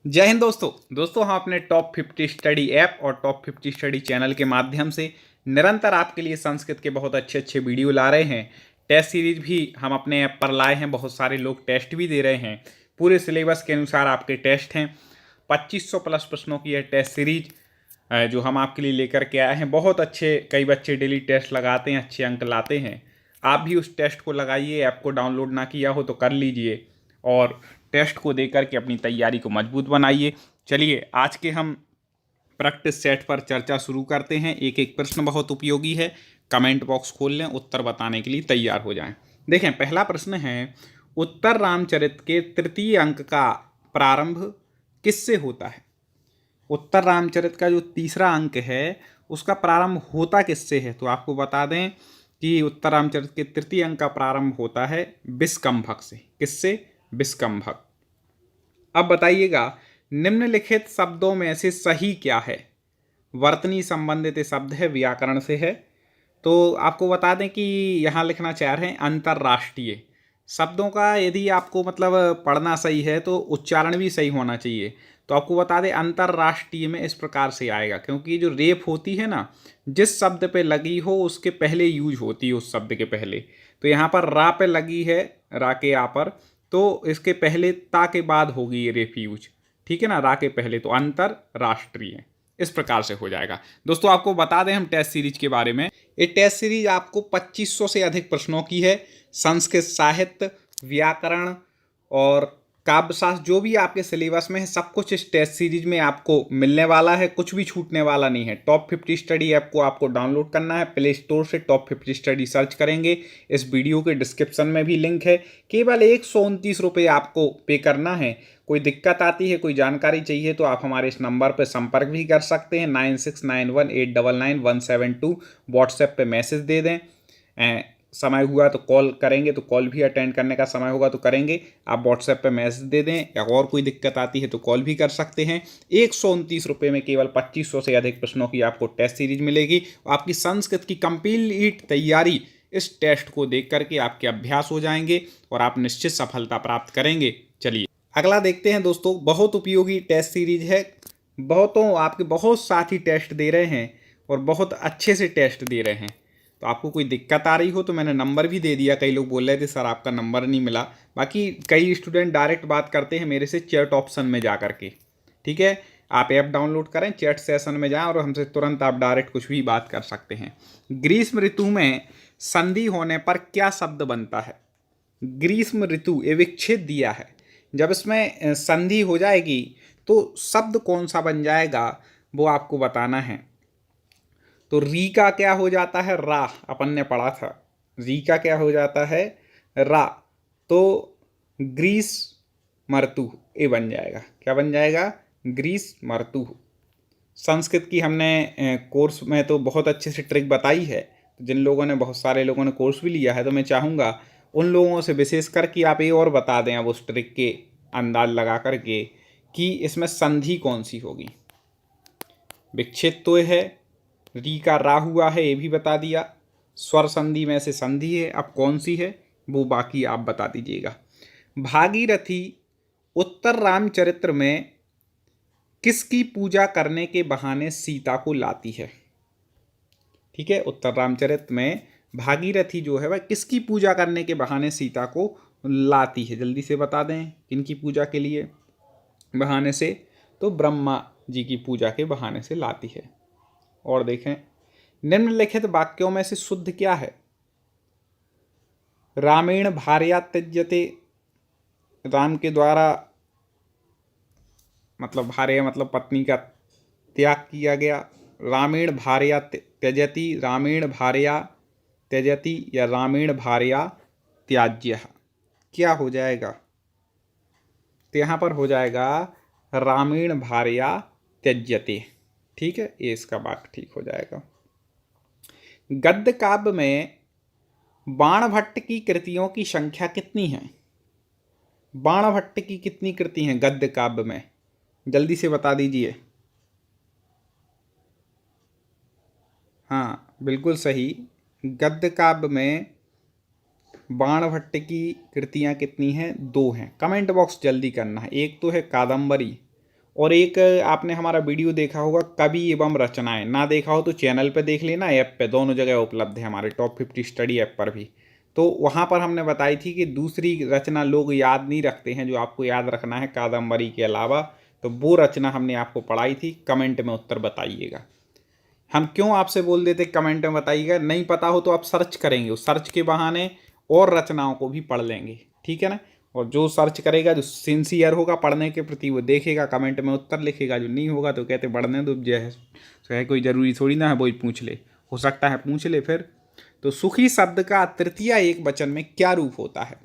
जय हिंद दोस्तों हम अपने टॉप 50 स्टडी ऐप और टॉप 50 स्टडी चैनल के माध्यम से निरंतर आपके लिए संस्कृत के बहुत अच्छे अच्छे वीडियो ला रहे हैं। टेस्ट सीरीज भी हम अपने ऐप पर लाए हैं, बहुत सारे लोग टेस्ट भी दे रहे हैं। पूरे सिलेबस के अनुसार आपके टेस्ट हैं। 2500 प्लस प्रश्नों की यह टेस्ट सीरीज जो हम आपके लिए लेकर के आए हैं। बहुत अच्छे, कई बच्चे डेली टेस्ट लगाते हैं, अच्छे अंक लाते हैं। आप भी उस टेस्ट को लगाइए। ऐप को डाउनलोड ना किया हो तो कर लीजिए और टेस्ट को देकर के अपनी तैयारी को मजबूत बनाइए। चलिए आज के हम प्रैक्टिस सेट पर चर्चा शुरू करते हैं। एक एक प्रश्न बहुत उपयोगी है। कमेंट बॉक्स खोल लें, उत्तर बताने के लिए तैयार हो जाएं। देखें, पहला प्रश्न है, उत्तर रामचरित के तृतीय अंक का प्रारंभ किससे होता है? उत्तर रामचरित का जो तीसरा अंक है उसका प्रारंभ होता किससे है? तो आपको बता दें कि उत्तर रामचरित के तृतीय अंक का प्रारंभ होता है विस्कंभक से। किससे? विस्कंभक। अब बताइएगा, निम्नलिखित शब्दों में से सही क्या है? वर्तनी संबंधित शब्द है, व्याकरण से है। तो आपको बता दें कि यहाँ लिखना चाह रहे हैं अंतर्राष्ट्रीय। शब्दों का यदि आपको मतलब पढ़ना सही है तो उच्चारण भी सही होना चाहिए। तो आपको बता दें अंतर्राष्ट्रीय में इस प्रकार से आएगा, क्योंकि जो रेप होती है ना, जिस शब्द पे लगी हो उसके पहले यूज होती है, उस शब्द के पहले। तो यहाँ पर रा पे लगी है, रा के आ पर, तो इसके पहले ता के बाद होगी ये रेप यूज। ठीक है ना, रा के पहले, तो अंतर्राष्ट्रीय इस प्रकार से हो जाएगा। दोस्तों आपको बता दें हम टेस्ट सीरीज के बारे में। ये टेस्ट सीरीज आपको 2500 से अधिक प्रश्नों की है। संस्कृत साहित्य, व्याकरण और काव्यशास्त्र, जो भी आपके सिलेबस में है, सब कुछ इस टेस्ट सीरीज में आपको मिलने वाला है। कुछ भी छूटने वाला नहीं है। टॉप 50 स्टडी ऐप को आपको डाउनलोड करना है। प्ले स्टोर से टॉप 50 स्टडी सर्च करेंगे। इस वीडियो के डिस्क्रिप्शन में भी लिंक है। केवल 129 रुपये आपको पे करना है। कोई दिक्कत आती है, कोई जानकारी चाहिए तो आप हमारे इस नंबर पर संपर्क भी कर सकते हैं। 9691899172। व्हाट्सएप पे मैसेज दे दें। समय हुआ तो कॉल करेंगे, तो कॉल भी अटेंड करने का समय होगा तो करेंगे। आप व्हाट्सएप पे मैसेज दे दें, या और कोई दिक्कत आती है तो कॉल भी कर सकते हैं। 129 रुपये में केवल 2500 से अधिक प्रश्नों की आपको टेस्ट सीरीज मिलेगी। आपकी संस्कृत की कंप्लीट तैयारी इस टेस्ट को देख करके आपके अभ्यास हो जाएंगे और आप निश्चित सफलता प्राप्त करेंगे। चलिए अगला देखते हैं दोस्तों। बहुत उपयोगी टेस्ट सीरीज है। आपके बहुत साथी टेस्ट दे रहे हैं और बहुत अच्छे से टेस्ट दे रहे हैं। तो आपको कोई दिक्कत आ रही हो तो मैंने नंबर भी दे दिया। कई लोग बोल रहे थे सर आपका नंबर नहीं मिला। बाकी कई स्टूडेंट डायरेक्ट बात करते हैं मेरे से चैट ऑप्शन में जा करके। ठीक है, आप ऐप डाउनलोड करें, चैट सेशन में जाएं और हमसे तुरंत आप डायरेक्ट कुछ भी बात कर सकते हैं। ग्रीष्म ऋतु में संधि होने पर क्या शब्द बनता है? ग्रीष्म ऋतु ये विच्छेद दिया है। जब इसमें संधि हो जाएगी तो शब्द कौन सा बन जाएगा वो आपको बताना है। तो री का क्या हो जाता है? रा, अपन ने पढ़ा था। री का क्या हो जाता है? रा। तो ग्रीस मर्तु ये बन जाएगा। क्या बन जाएगा? ग्रीस मर्तु। संस्कृत की हमने कोर्स में तो बहुत अच्छे से ट्रिक बताई है। जिन लोगों ने, बहुत सारे लोगों ने कोर्स भी लिया है, तो मैं चाहूँगा उन लोगों से विशेषकर कि आप ये और बता दें अब उस ट्रिक के अंदाज लगा करके कि इसमें संधि कौन सी होगी। विच्छेद तो है, री का रा हुआ है ये भी बता दिया। स्वर संधि में से संधि है, अब कौन सी है वो बाकी आप बता दीजिएगा। भागीरथी उत्तर रामचरित्र में किसकी पूजा करने के बहाने सीता को लाती है? ठीक है, उत्तर रामचरित में भागीरथी जो है वह किसकी पूजा करने के बहाने सीता को लाती है? जल्दी से बता दें, किनकी पूजा के लिए बहाने से? तो ब्रह्मा जी की पूजा के बहाने से लाती है। और देखें, निम्नलिखित वाक्यों में से शुद्ध क्या है? रामेण भार्या त्यज्यते, राम के द्वारा मतलब भार्या मतलब पत्नी का त्याग किया गया। रामेण भार्या त्यजति, रामेण भार्या त्यजति या रामेण भार्या त्याज्य, क्या हो जाएगा? तो यहाँ पर हो जाएगा रामेण भार्या त्यज्यते। ठीक है, ये इसका वाक्य ठीक हो जाएगा। गद्य काव्य में बाणभट्ट की कृतियों की संख्या कितनी है? बाणभट्ट की कितनी कृति हैं गद्य काव्य में? जल्दी से बता दीजिए। हाँ बिल्कुल सही। गद्य काव्य में बाणभट्ट की कृतियाँ कितनी हैं? 2 हैं। कमेंट बॉक्स जल्दी करना है। एक तो है कादम्बरी और एक आपने हमारा वीडियो देखा होगा कवि एवं रचनाएं, ना देखा हो तो चैनल पे देख लेना, ऐप पे दोनों जगह उपलब्ध है, हमारे टॉप 50 स्टडी ऐप पर भी। तो वहाँ पर हमने बताई थी कि दूसरी रचना लोग याद नहीं रखते हैं जो आपको याद रखना है कादम्बरी के अलावा, तो वो रचना हमने आपको पढ़ाई थी। कमेंट में उत्तर बताइएगा। हम क्यों आपसे बोल देते कमेंट में बताइएगा, नहीं पता हो तो आप सर्च करेंगे, उस सर्च के बहाने और रचनाओं को भी पढ़ लेंगे, ठीक है ना। और जो सर्च करेगा, जो सिंसियर होगा पढ़ने के प्रति, वो देखेगा, कमेंट में उत्तर लिखेगा। जो नहीं होगा तो कहते पढ़ने दो, जो है कोई ज़रूरी थोड़ी ना है वही पूछ ले, हो सकता है पूछ ले फिर। तो सुखी शब्द का तृतीय एक वचन में क्या रूप होता है?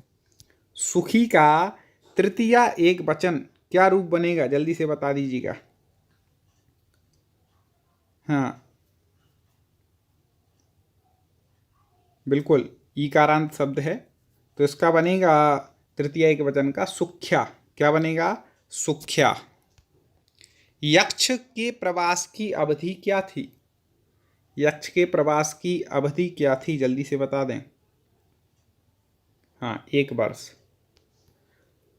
सुखी का तृतीय एक वचन क्या रूप बनेगा, जल्दी से बता दीजिएगा। हाँ बिल्कुल, ईकारांत शब्द है, तो इसका बनेगा तृतीय एक वचन का सुख्या। क्या बनेगा? सुख्या। यक्ष के प्रवास की अवधि क्या थी? यक्ष के प्रवास की अवधि क्या थी, जल्दी से बता दें। हाँ, 1 वर्ष।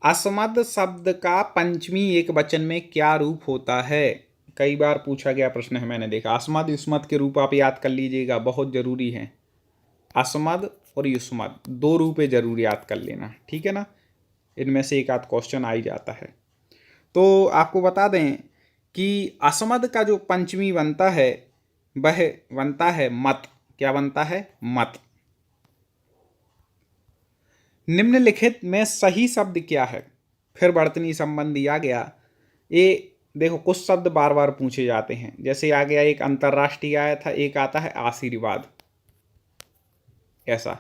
अस्मद शब्द का पंचमी एक वचन में क्या रूप होता है? कई बार पूछा गया प्रश्न है, मैंने देखा। अस्मद युष्मद के रूप आप याद कर लीजिएगा, बहुत जरूरी है। अस्मद और युष्मद 2 रूपे जरूर याद कर लेना, ठीक है ना। इनमें से एक आध क्वेश्चन आ ही जाता है। तो आपको बता दें कि अस्मद का जो पंचमी बनता है वह बनता है मत। क्या बनता है? मत। निम्नलिखित में सही शब्द क्या है? फिर वर्तनी संबंधी आ गया। ये देखो, कुछ शब्द बार बार पूछे जाते हैं, जैसे आ गया एक अंतर्राष्ट्रीय आया था, एक आता है आशीर्वाद। ऐसा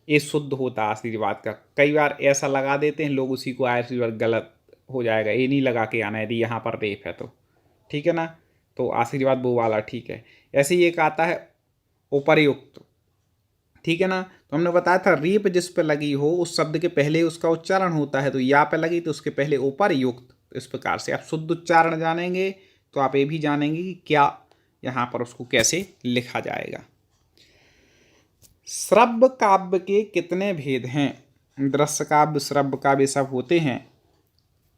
ये शुद्ध होता आशीर्वाद का, कई बार ऐसा लगा देते हैं लोग, उसी को आशीर्वाद, गलत हो जाएगा, ये नहीं लगा के आना यदि यहाँ पर रेफ है तो, ठीक है ना। तो आशीर्वाद वो वाला ठीक है। ऐसे ही एक आता है उपर्युक्त, ठीक है ना। तो हमने बताया था रेप जिस पे लगी हो उस शब्द के पहले उसका उच्चारण होता है, तो या पे लगी तो उसके पहले उपर्युक्त। इस प्रकार से आप शुद्ध उच्चारण जानेंगे तो आप ये भी जानेंगे कि क्या यहाँ पर उसको कैसे लिखा जाएगा। श्रव्य काव्य के कितने भेद हैं? दृश्य काव्य, श्रव्य काव्य सब होते हैं,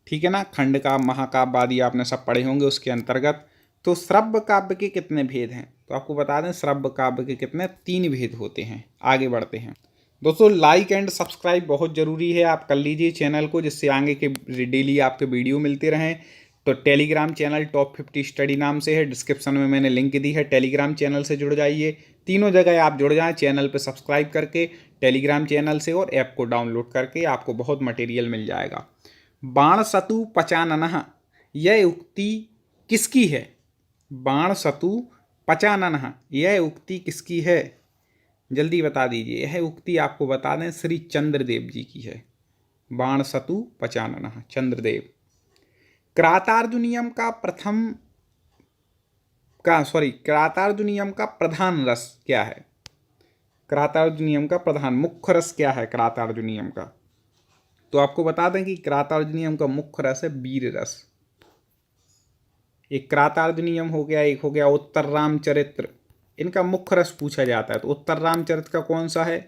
ठीक है ना। खंड काव्य, महाकाव्य आदि आपने सब पढ़े होंगे उसके अंतर्गत। तो श्रव्य काव्य के कितने भेद हैं? तो आपको बता दें श्रव्य काव्य के कितने 3 भेद होते हैं। आगे बढ़ते हैं दोस्तों। लाइक एंड सब्सक्राइब बहुत ज़रूरी है, आप कर लीजिए चैनल को, जिससे आगे के डेली आपके वीडियो मिलते रहें। तो टेलीग्राम चैनल टॉप 50 स्टडी नाम से है, डिस्क्रिप्शन में मैंने लिंक दी है, टेलीग्राम चैनल से जुड़ जाइए। तीनों जगह आप जुड़ जाएं, चैनल पे सब्सक्राइब करके, टेलीग्राम चैनल से, और ऐप को डाउनलोड करके आपको बहुत मटेरियल मिल जाएगा। बाण सतु पचाननः, यह उक्ति किसकी है? बाण सतु पचाननः, यह उक्ति किसकी है? जल्दी बता दीजिए। यह उक्ति आपको बता दें श्री चंद्रदेव जी की है। बाण सतु पचाननः, चंद्रदेव। क्रातार्जुनीयम का क्रातार्जुनीयम का प्रधान रस क्या है? क्रातार्जुनीयम का प्रधान मुख्य रस क्या है क्रातार्जुनीयम का? तो आपको बता दें कि क्रातार्जुनीयम का मुख्य रस है वीर रस। एक क्रातार्जुनीयम हो गया, एक हो गया उत्तर रामचरित्र, इनका मुख्य रस पूछा जाता है। तो उत्तर रामचरित्र का कौन सा है?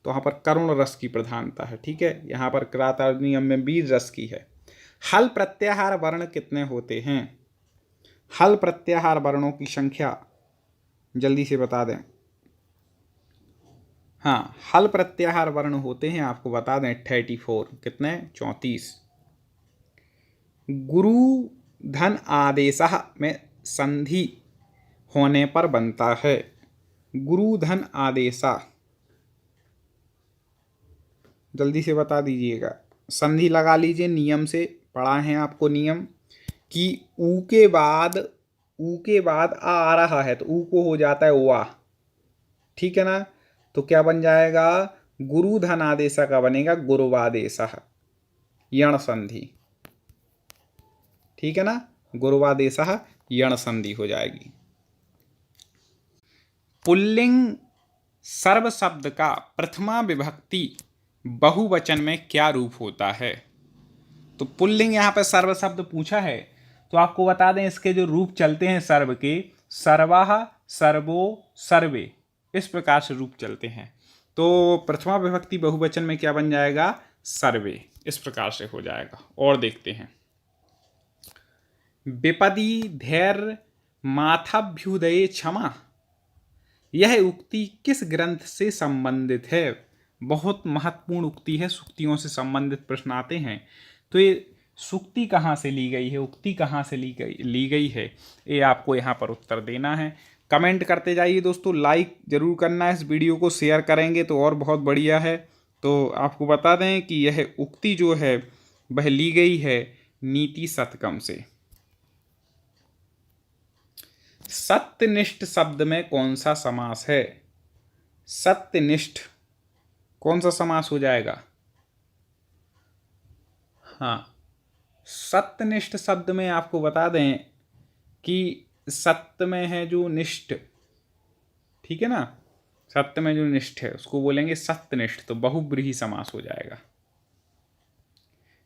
तो यहाँ पर करुण रस की प्रधानता है, ठीक है। यहाँ पर क्रातार्जुनीयम में वीर रस की है। हल प्रत्याहार वर्ण कितने होते हैं? हल प्रत्याहार वर्णों की संख्या जल्दी से बता दें। हाँ, हल प्रत्याहार वर्ण होते हैं, आपको बता दें 34। कितने? 34। गुरु धन आदेशः में संधि होने पर बनता है। गुरु धन आदेशा, जल्दी से बता दीजिएगा। संधि लगा लीजिए, नियम से पढ़ा है आपको नियम कि ऊ के बाद आ रहा है तो ऊ को हो जाता है वा, ठीक है ना। तो क्या बन जाएगा? गुरु धन आदेशा का बनेगा गुरुवादेशः, यण संधि, ठीक है ना। गुरुवादेशः यण संधि हो जाएगी। पुल्लिंग सर्व शब्द का प्रथमा विभक्ति बहुवचन में क्या रूप होता है? तो पुल्लिंग यहाँ पे सर्व शब्द पूछा है, तो आपको बता दें इसके जो रूप चलते हैं सर्व के, सर्वाः, सर्वो, सर्वे, इस प्रकार से रूप चलते हैं। तो प्रथमा विभक्ति बहुवचन में क्या बन जाएगा? सर्वे, इस प्रकार से हो जाएगा। और देखते हैं विपदी धैर्य माथाभ्युदये क्षमा, यह उक्ति किस ग्रंथ से संबंधित है? बहुत महत्वपूर्ण उक्ति है, सूक्तियों से संबंधित प्रश्न आते हैं। तो ये सूक्ति कहाँ से ली गई है, उक्ति कहाँ से ली गई है, ये आपको यहाँ पर उत्तर देना है। कमेंट करते जाइए दोस्तों, लाइक जरूर करना है, इस वीडियो को शेयर करेंगे तो और बहुत बढ़िया है। तो आपको बता दें कि यह उक्ति जो है वह ली गई है नीति शतकम से। सत्यनिष्ठ शब्द में कौन सा समास है? सत्यनिष्ठ कौन सा समास हो जाएगा? हाँ, सत्यनिष्ठ शब्द में आपको बता दें कि सत्य में है जो निष्ठ, ठीक है ना, सत्य में जो निष्ठ है उसको बोलेंगे सत्यनिष्ठ, तो बहुब्रीहि समास हो जाएगा।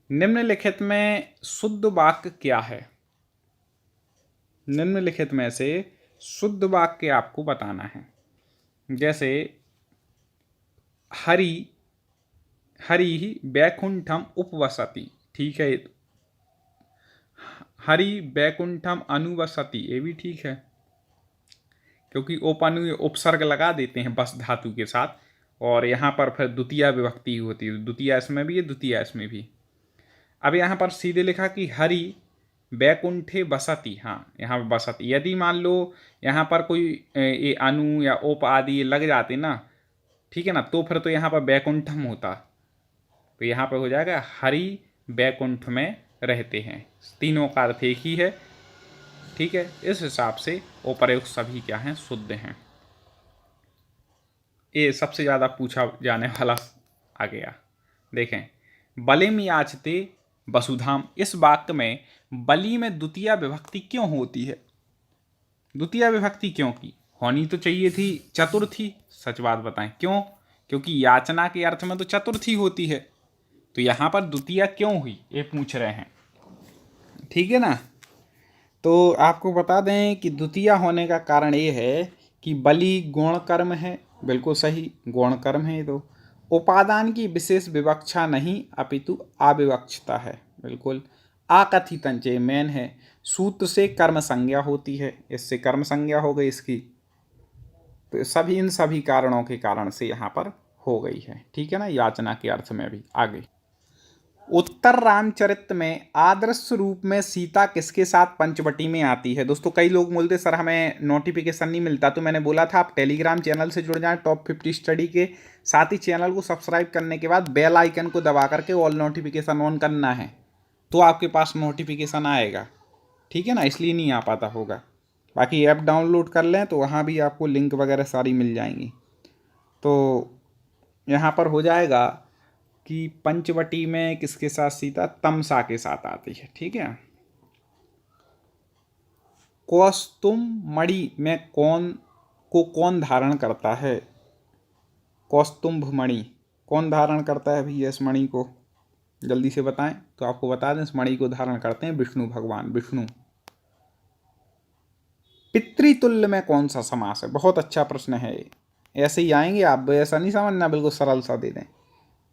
निम्नलिखित में शुद्ध वाक्य क्या है? निम्नलिखित में से शुद्ध वाक्य आपको बताना है। जैसे हरि हरि वैकुंठम उपवसति, ठीक है, हरि वैकुंठम अनुवसति, ये भी ठीक है, क्योंकि ओपनु उपसर्ग लगा देते हैं बस धातु के साथ, और यहाँ पर फिर द्वितीय विभक्ति होती है, द्वितीय इसमें भी है, द्वितीय इसमें भी। अब यहाँ पर सीधे लिखा कि हरि वैकुंठे बसति, हाँ यहाँ पर बसति, यदि मान लो यहाँ पर कोई ये अनु या ओप आदि लग जाते ना, ठीक है ना, तो फिर तो यहाँ पर वैकुंठम होता, तो यहाँ पर हो जाएगा हरि वैकुंठ में रहते हैं, तीनों का अर्थ एक ही है, ठीक है। इस हिसाब से उपर्युक्त सभी क्या हैं, शुद्ध हैं। ये सबसे ज़्यादा पूछा जाने वाला आ गया। देखें, बलिम याचते वसुधाम, इस वाक्य में बलि में द्वितीय विभक्ति क्यों होती है? द्वितीय विभक्ति क्यों की? होनी तो चाहिए थी चतुर्थी, सच बात बताएं क्यों? क्योंकि याचना के अर्थ में तो चतुर्थी होती है, तो यहाँ पर द्वितीय क्यों हुई ये पूछ रहे हैं, ठीक है ना। तो आपको बता दें कि द्वितीय होने का कारण ये है कि बलि गौण कर्म है, बिल्कुल सही, गौण कर्म है। तो उपादान की विशेष विवक्षा नहीं अपितु अविवक्षता है, बिल्कुल। आकथितंचे मेन है, सूत्र से कर्म संज्ञा होती है, इससे कर्म संज्ञा हो गई इसकी, तो सभी इन सभी कारणों के कारण से यहाँ पर हो गई है, ठीक है ना, याचना के अर्थ में भी। आगे, उत्तर रामचरित में आदर्श रूप में सीता किसके साथ पंचवटी में आती है? दोस्तों कई लोग बोलते सर हमें नोटिफिकेशन नहीं मिलता, तो मैंने बोला था आप टेलीग्राम चैनल से जुड़ जाएं टॉप 50 स्टडी के साथ ही चैनल को सब्सक्राइब करने के बाद बेल आइकन को दबा करके ऑल नोटिफिकेशन ऑन करना है, तो आपके पास नोटिफिकेशन आएगा, ठीक है ना, इसलिए नहीं आ पाता होगा। बाकी ऐप डाउनलोड कर लें तो वहाँ भी आपको लिंक वगैरह सारी मिल जाएंगी। तो यहाँ पर हो जाएगा कि पंचवटी में किसके साथ सीता तमसा के साथ आती है, ठीक है। कौस्तुम मणि में कौन धारण करता है? कौस्तुंभ मणि कौन धारण करता है भैया इस मणि को? जल्दी से बताएं। तो आपको बता दें इस मणि को धारण करते हैं विष्णु भगवान, विष्णु। पितृतुल्य में कौन सा समास है? बहुत अच्छा प्रश्न है, ऐसे ही आएंगे आप, ऐसा नहीं समझना, बिल्कुल सरल सा दे दें।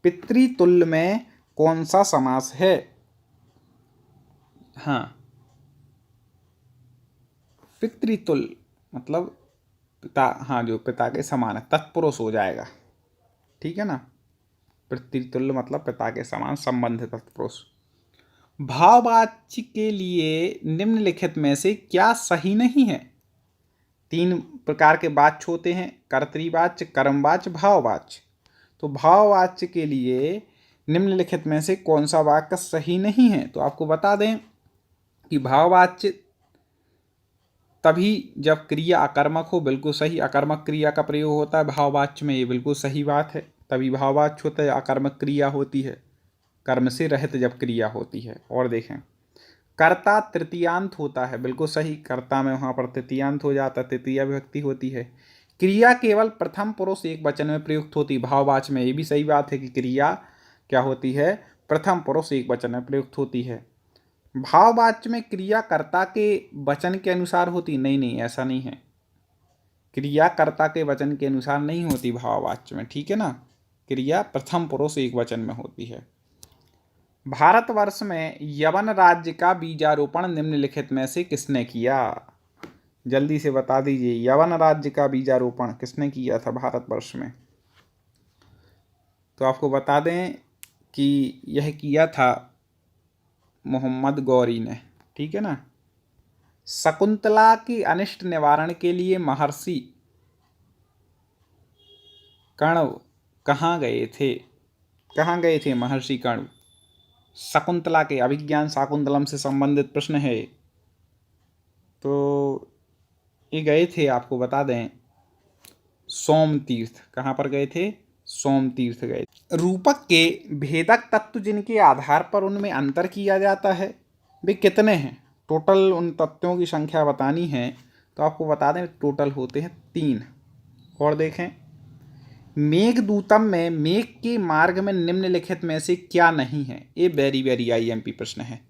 पितृतुल्य में कौन सा समास है? हाँ, पितृतुल्य मतलब पिता, हाँ जो पिता के समान है, तत्पुरुष हो जाएगा, ठीक है ना। पितृतुल्य मतलब पिता के समान संबंध तत्पुरुष। भाववाच्य के लिए निम्नलिखित में से क्या सही नहीं है? 3 प्रकार के वाच्य होते हैं, कर्तृवाच्य, कर्मवाच्य, भाववाच्य। तो भाववाच्य के लिए निम्नलिखित में से कौन सा वाक्य सही नहीं है? तो आपको बता दें कि भाववाच्य तभी जब क्रिया अकर्मक हो, बिल्कुल सही, अकर्मक क्रिया का प्रयोग होता है भाववाच्य में, ये बिल्कुल सही बात है, तभी भाववाच्य होता है, अकर्मक क्रिया होती है, कर्म से रहित जब क्रिया होती है। और देखें, कर्ता तृतीयांत होता है, बिल्कुल सही, कर्ता में वहाँ पर तृतीयांत हो जाता है, तृतीया विभक्ति होती है। क्रिया केवल प्रथम पुरुष एक वचन में प्रयुक्त होती है भाववाच्य में, ये भी सही बात है कि क्रिया क्या होती है, प्रथम पुरुष एक वचन में प्रयुक्त होती है। भाववाच्य में क्रिया कर्ता के वचन के अनुसार होती, नहीं, ऐसा नहीं है, क्रिया कर्ता के वचन के अनुसार नहीं होती भाववाच्य में, ठीक है ना, क्रिया प्रथम पुरुष एक वचन में होती है। भारतवर्ष में यवन राज्य का बीजारोपण निम्नलिखित में से किसने किया? जल्दी से बता दीजिए, यवन राज्य का बीजारोपण किसने किया था भारतवर्ष में? तो आपको बता दें कि यह किया था मोहम्मद गौरी ने, ठीक है ना। शकुंतला की अनिष्ट निवारण के लिए महर्षि कण्व कहाँ गए थे? कहाँ गए थे महर्षि कण्व? शकुंतला के, अभिज्ञान शाकुंतलम से संबंधित प्रश्न है। तो ये गए थे, आपको बता दें, सोम तीर्थ। कहाँ पर गए थे? सोम तीर्थ गए। रूपक के भेदक तत्व जिनके आधार पर उनमें अंतर किया जाता है वे कितने हैं? टोटल उन तत्वों की संख्या बतानी है तो आपको बता दें टोटल होते हैं 3। और देखें, मेघदूतम में मेघ के मार्ग में निम्नलिखित में से क्या नहीं है? ये वेरी वेरी आईएमपी प्रश्न है,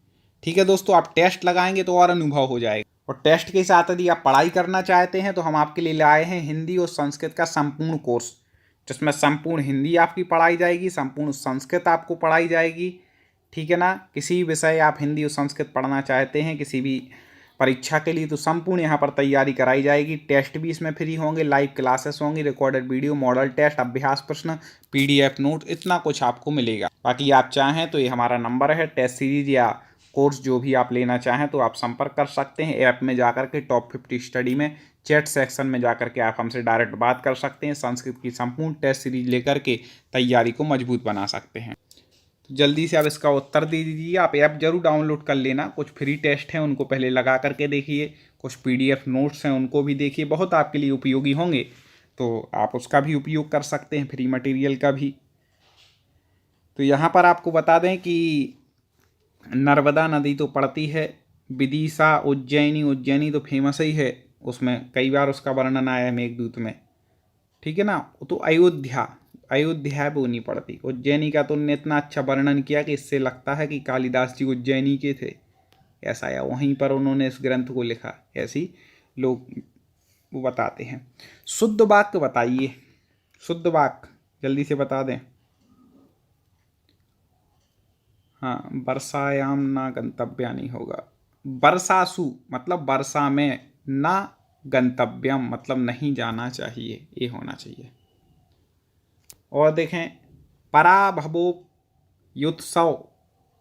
ठीक है दोस्तों। आप टेस्ट लगाएंगे तो और अनुभव हो जाएगा। और टेस्ट के साथ यदि आप पढ़ाई करना चाहते हैं तो हम आपके लिए लाए हैं हिंदी और संस्कृत का संपूर्ण कोर्स, जिसमें संपूर्ण हिंदी आपकी पढ़ाई जाएगी, संपूर्ण संस्कृत आपको पढ़ाई जाएगी, ठीक है ना। किसी विषय आप हिंदी और संस्कृत पढ़ना चाहते हैं किसी भी परीक्षा के लिए तो संपूर्ण यहाँ पर तैयारी कराई जाएगी। टेस्ट भी इसमें फ्री होंगे, लाइव क्लासेस होंगी, रिकॉर्डेड वीडियो, मॉडल टेस्ट, अभ्यास प्रश्न, पीडीएफ नोट, इतना कुछ आपको मिलेगा। बाकी आप चाहें तो ये हमारा नंबर है, टेस्ट सीरीज या कोर्स जो भी आप लेना चाहें तो आप संपर्क कर सकते हैं। ऐप में जाकर के टॉप 50 स्टडी में चैट सेक्शन में जाकर के आप हमसे डायरेक्ट बात कर सकते हैं। संस्कृत की संपूर्ण टेस्ट सीरीज लेकर के तैयारी को मजबूत बना सकते हैं। तो जल्दी से आप इसका उत्तर दे दीजिए। आप ऐप जरूर डाउनलोड कर लेना, कुछ फ्री टेस्ट हैं उनको पहले लगा करके देखिए, कुछ पीडीएफ नोट्स हैं उनको भी देखिए, बहुत आपके लिए उपयोगी होंगे, तो आप उसका भी उपयोग कर सकते हैं, फ्री मटेरियल का भी। तो यहाँ पर आपको बता दें कि नर्मदा नदी तो पड़ती है, विदिशा, उज्जैनी, उज्जैनी तो फेमस ही है, उसमें कई बार उसका वर्णन आया है मेघदूत में, ठीक है ना। तो अयोध्या, अयोध्या वो नहीं पड़ती। उज्जैनी का तो उन्होंने इतना अच्छा वर्णन किया कि इससे लगता है कि कालिदास जी उज्जैनी के थे, ऐसा या वहीं पर उन्होंने इस ग्रंथ को लिखा, ऐसी लोग वो बताते हैं। शुद्ध वाक्य बताइए, शुद्ध वाक्य जल्दी से बता दें। हाँ, वर्षायाम ना गंतव्या नहीं होगा, वर्षासु मतलब वर्षा में, ना गंतव्यम मतलब नहीं जाना चाहिए, ये होना चाहिए। और देखें, पराभवो युत्सव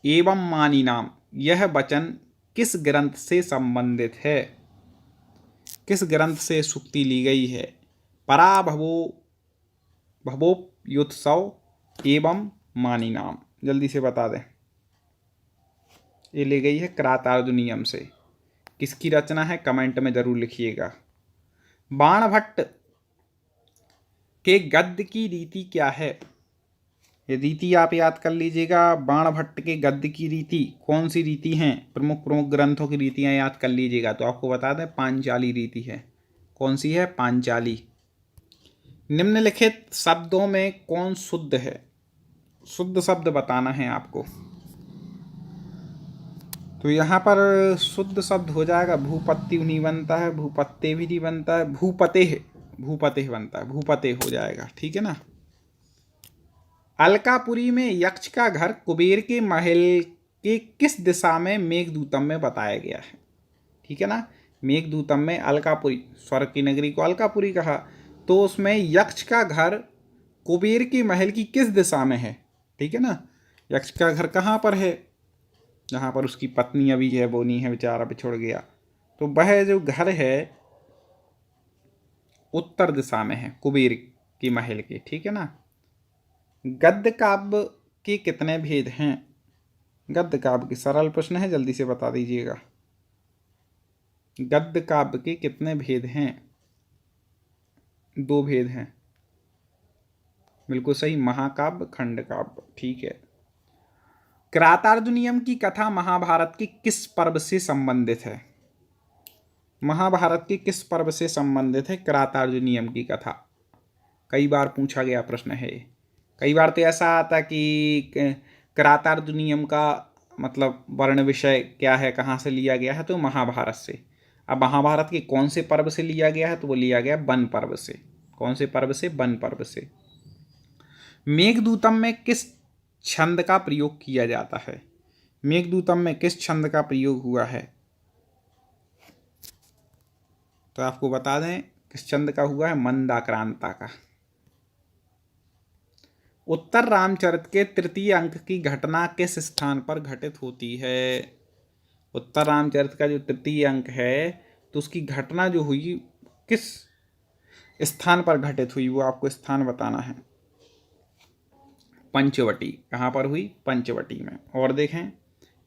एवं मानी नाम, यह वचन किस ग्रंथ से संबंधित है? किस ग्रंथ से सुक्ति ली गई है? पराभवो भवोप्युत्सव एवं मानी नाम, जल्दी से बता दें। ये ले गई है क्रातार्जुनीयम से। किसकी रचना है कमेंट में जरूर लिखिएगा। बाणभट्ट के गद्य की रीति क्या है? ये रीति आप याद कर लीजिएगा। बाणभट्ट के गद्य की रीति कौन सी रीति हैं? प्रमुख प्रमुख ग्रंथों की रीतियां याद कर लीजिएगा। तो आपको बता दें पांचाली रीति है। कौन सी है? पांचाली। निम्नलिखित शब्दों में कौन शुद्ध है? शुद्ध शब्द बताना है आपको। तो यहाँ पर शुद्ध शब्द हो जाएगा भूपत्ति नहीं बनता है, भूपत्ते भी नहीं बनता है, भूपतेह, भूपतेह बनता है, भूपतेह हो जाएगा, ठीक है ना। अलकापुरी में यक्ष का घर कुबेर के महल के किस दिशा में मेघदूतम में बताया गया है? ठीक है ना। मेघदूतम में अलकापुरी, स्वर्ग की नगरी को अलकापुरी कहा, तो उसमें यक्ष का घर कुबेर के महल की किस दिशा में है? ठीक है ना। यक्ष का घर कहाँ पर है? जहाँ पर उसकी पत्नी अभी है वो नहीं है, बेचारा बिछुड़ गया। तो वह जो घर है उत्तर दिशा में है कुबेर के महल के, ठीक है ना। गद्य काव्य के कितने भेद हैं? गद्य काव्य की सरल प्रश्न है, जल्दी से बता दीजिएगा। गद्य काव्य के कितने भेद हैं? 2 भेद हैं, बिल्कुल सही, महाकाव्य, खंड काव्य, ठीक है। क्रातार्जुनीयम की कथा महाभारत के किस पर्व से संबंधित है? महाभारत के किस पर्व से संबंधित है क्रातार्जुनीयम की कथा? कई बार पूछा गया प्रश्न है। कई बार तो ऐसा आता कि क्रातार्जुनीयम का मतलब वर्ण विषय क्या है, कहाँ से लिया गया है, तो महाभारत से। अब महाभारत के कौन से पर्व से लिया गया है? तो वो लिया गया वन पर्व से। कौन से पर्व से? वन पर्व से। मेघदूतम में किस छंद का प्रयोग किया जाता है? मेघदूतम में किस छंद का प्रयोग हुआ है? तो आपको बता दें किस छंद का हुआ है, मंदाक्रांता का। उत्तर रामचरित के तृतीय अंक की घटना किस स्थान पर घटित होती है? उत्तर रामचरित का जो तृतीय अंक है तो उसकी घटना जो हुई किस स्थान पर घटित हुई, वो आपको स्थान बताना है। पंचवटी। कहाँ पर हुई? पंचवटी में। और देखें,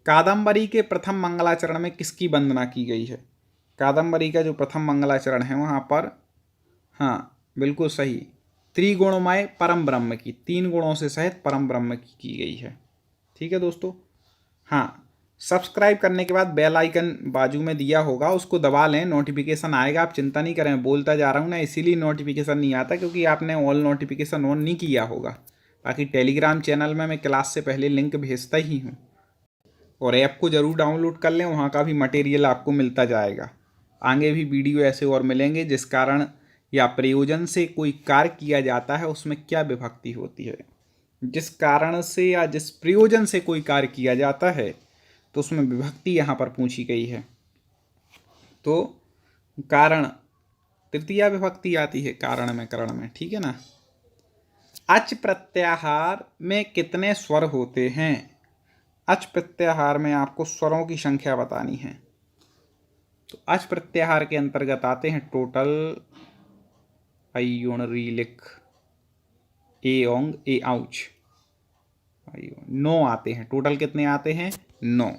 कादम्बरी के प्रथम मंगलाचरण में किसकी वंदना की गई है? कादम्बरी का जो प्रथम मंगलाचरण है वहाँ पर, हाँ बिल्कुल सही, त्रिगुणमय परम ब्रह्म की, 3 गुणों से सहित परम ब्रह्म की गई है। ठीक है दोस्तों। हाँ, सब्सक्राइब करने के बाद बेल आइकन बाजू में दिया होगा, उसको दबा लें, नोटिफिकेशन आएगा। आप चिंता नहीं करें, बोलता जा रहा हूँ ना, इसीलिए नोटिफिकेशन नहीं आता क्योंकि आपने ऑल नोटिफिकेशन ऑन नहीं किया होगा। बाकी टेलीग्राम चैनल में मैं क्लास से पहले लिंक भेजता ही हूँ, और ऐप को ज़रूर डाउनलोड कर लें, वहाँ का भी मटेरियल आपको मिलता जाएगा। आगे भी वीडियो ऐसे और मिलेंगे। जिस कारण या प्रयोजन से कोई कार्य किया जाता है उसमें क्या विभक्ति होती है? जिस कारण से या जिस प्रयोजन से कोई कार्य किया जाता है तो उसमें विभक्ति यहाँ पर पूछी गई है। तो कारण तृतीया विभक्ति आती है कारण में, करण में। ठीक है ना। अच प्रत्याहार में कितने स्वर होते हैं? अच प्रत्याहार में आपको स्वरों की संख्या बतानी है। तो अच प्रत्याहार के अंतर्गत आते हैं टोटल अयुण रीलिक ए ओंग ए आउच 9 आते हैं। टोटल कितने आते हैं? 9।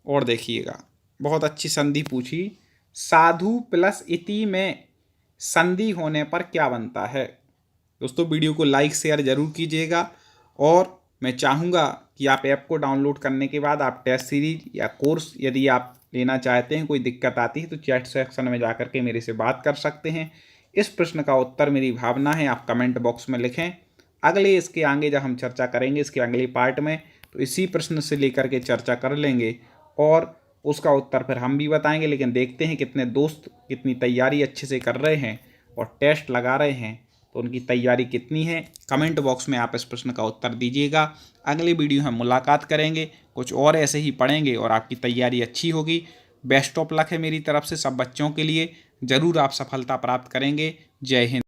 और देखिएगा, बहुत अच्छी संधि पूछी। साधु प्लस इति में संधि होने पर क्या बनता है? दोस्तों वीडियो को लाइक शेयर जरूर कीजिएगा, और मैं चाहूँगा कि आप ऐप को डाउनलोड करने के बाद आप टेस्ट सीरीज या कोर्स यदि आप लेना चाहते हैं, कोई दिक्कत आती है तो चैट सेक्शन में जाकर के मेरे से बात कर सकते हैं। इस प्रश्न का उत्तर मेरी भावना है आप कमेंट बॉक्स में लिखें। अगले इसके आगे जब हम चर्चा करेंगे इसके अगले पार्ट में, तो इसी प्रश्न से लेकर के चर्चा कर लेंगे और उसका उत्तर फिर हम भी बताएंगे। लेकिन देखते हैं कितने दोस्त कितनी तैयारी अच्छे से कर रहे हैं और टेस्ट लगा रहे हैं, तो उनकी तैयारी कितनी है। कमेंट बॉक्स में आप इस प्रश्न का उत्तर दीजिएगा। अगली वीडियो में मुलाकात करेंगे, कुछ और ऐसे ही पढ़ेंगे और आपकी तैयारी अच्छी होगी। बेस्ट ऑफ लक है मेरी तरफ से सब बच्चों के लिए। ज़रूर आप सफलता प्राप्त करेंगे। जय हिंद।